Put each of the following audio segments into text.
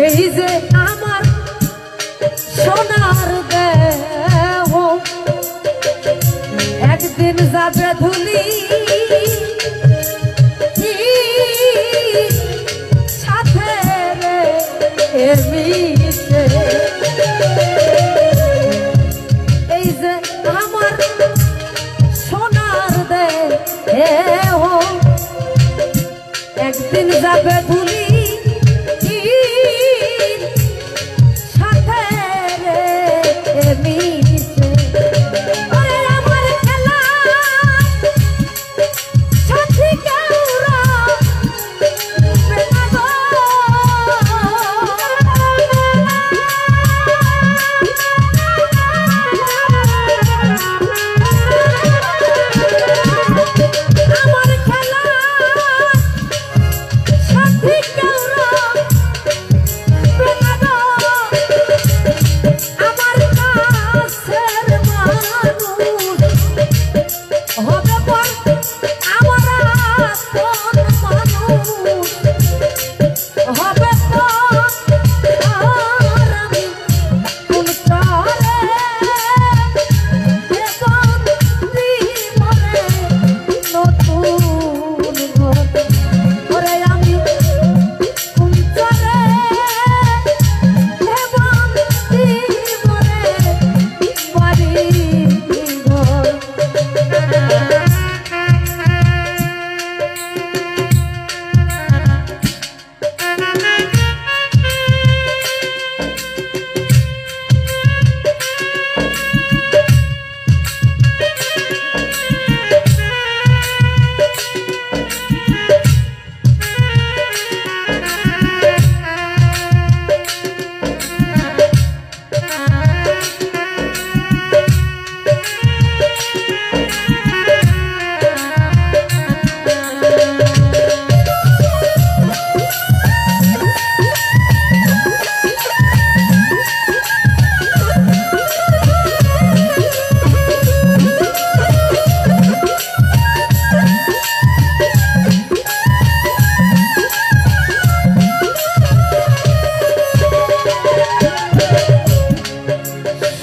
এই যে আমার সোনার দেহ একদিন যাবে ধুলি সাথে রে মিশে এই যে আমার সোনার দেহ একদিন যাবে ধুলি সাথে রে মিশে আমার খেলা সাথী কেউরা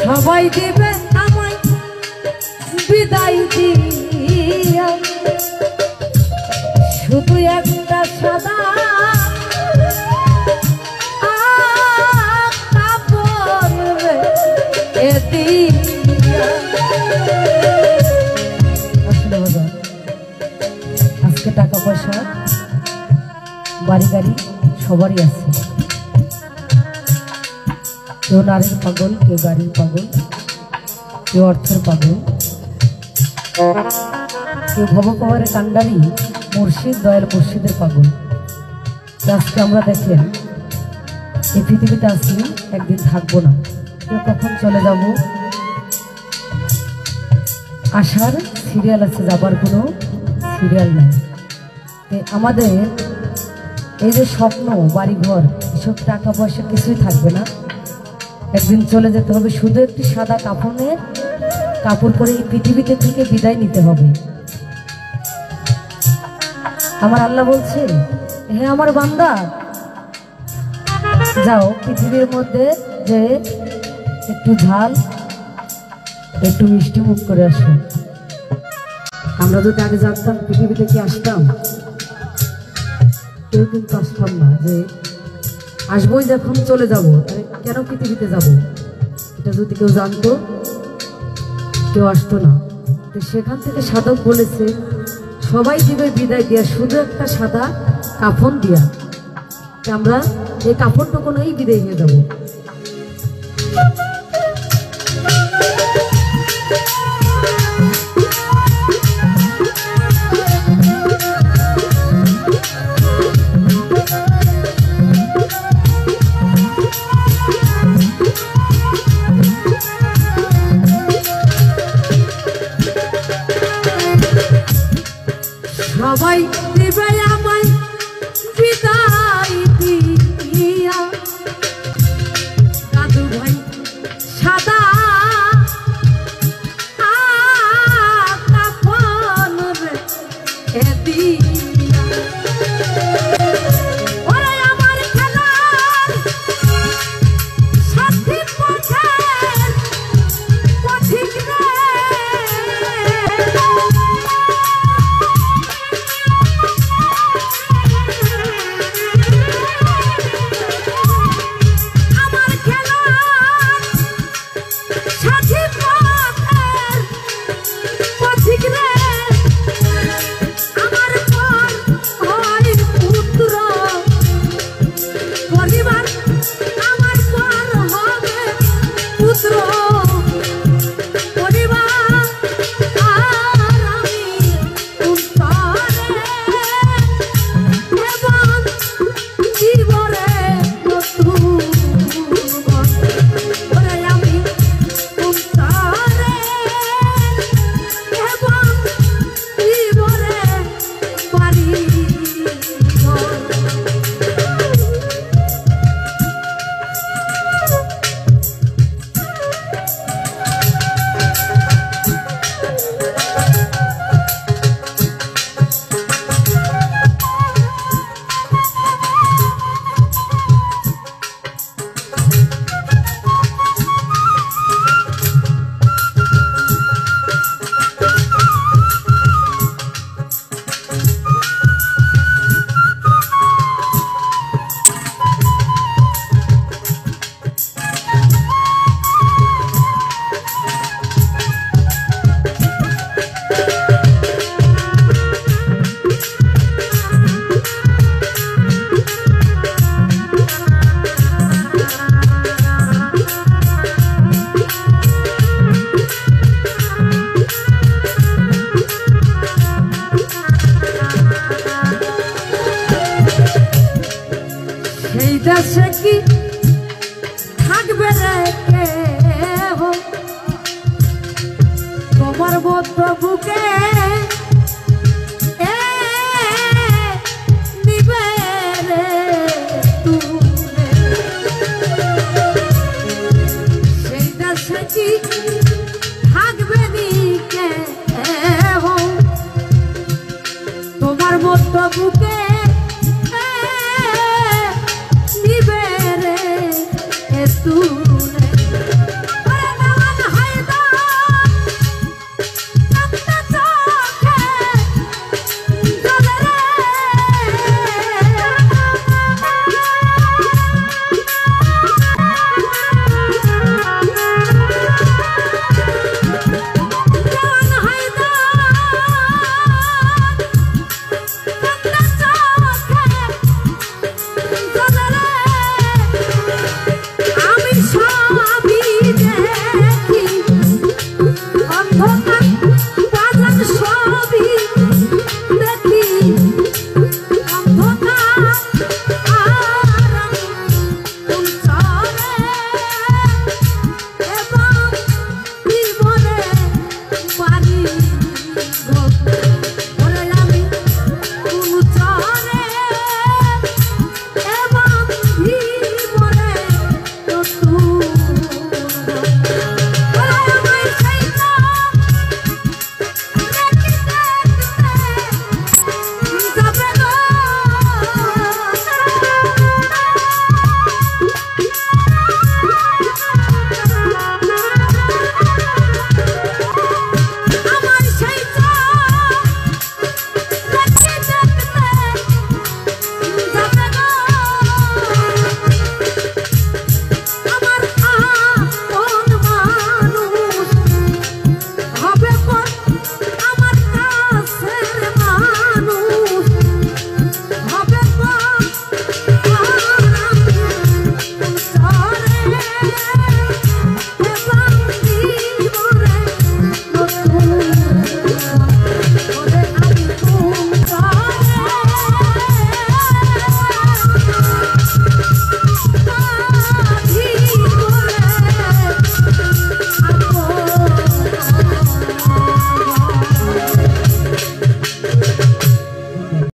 সবাই দেবে আমায় বিদায় দিয়া শুধু একটা সাদা কাপড় রে দিয়া আজকে টাকা পয়সা বাড়ি গাড়ি সবারই আছে কেউ নারীর পাগল কেউ গাড়ির পাগল কেউ অর্থের পাগল কেউ ভবকুমারের কান্ডারি মুর্শিদ দয়াল মুর্শিদের পাগল আজকে আমরা দেখেন এই পৃথিবীতে আসি একদিন থাকবো না কেউ কখন চলে যাব আসার সিরিয়াল আছে যাবার কোনো সিরিয়াল নাই আমাদের এই যে স্বপ্ন বাড়িঘর এসব টাকা পয়সা কিছুই থাকবে না একদিন চলে যেতে হবে শুধু একটি সাদা কাপড় পরে এই পৃথিবীতে থেকে বিদায় নিতে হবে আমার আল্লাহ বলছে হে আমার বান্দা যাও পৃথিবীর মধ্যে যে একটু ঝাল একটু মিষ্টি মুখ করে আসো আমরা যদি আগে জানতাম পৃথিবীতে কি আসতাম কেউ কিন্তু আসতাম না যে আসবোই যখন চলে যাব কেন পৃথিবীতে যাব এটা যদি কেউ জানতো কেউ আসতো না তো সেখান থেকে সাধক বলেছে সবাই দিবে বিদায় দিয়া শুধু একটা সাদা কাফন দিয়া আমরা এই কাফনটুকু নই বিদায় হয়ে যাব সবাই দিবে আমায় বিদায় দিয়া দাদু ভাই সাদা কাফন রে দিয়া ওরে আমার খেলার সেই দেশে কি থাকবে রে কেহ তোমার মতো বুকে নিবে রে তুমি সেই দেশে কি থাকবে নি কেহ তোমার মতো বুকে নিবে রে তুমি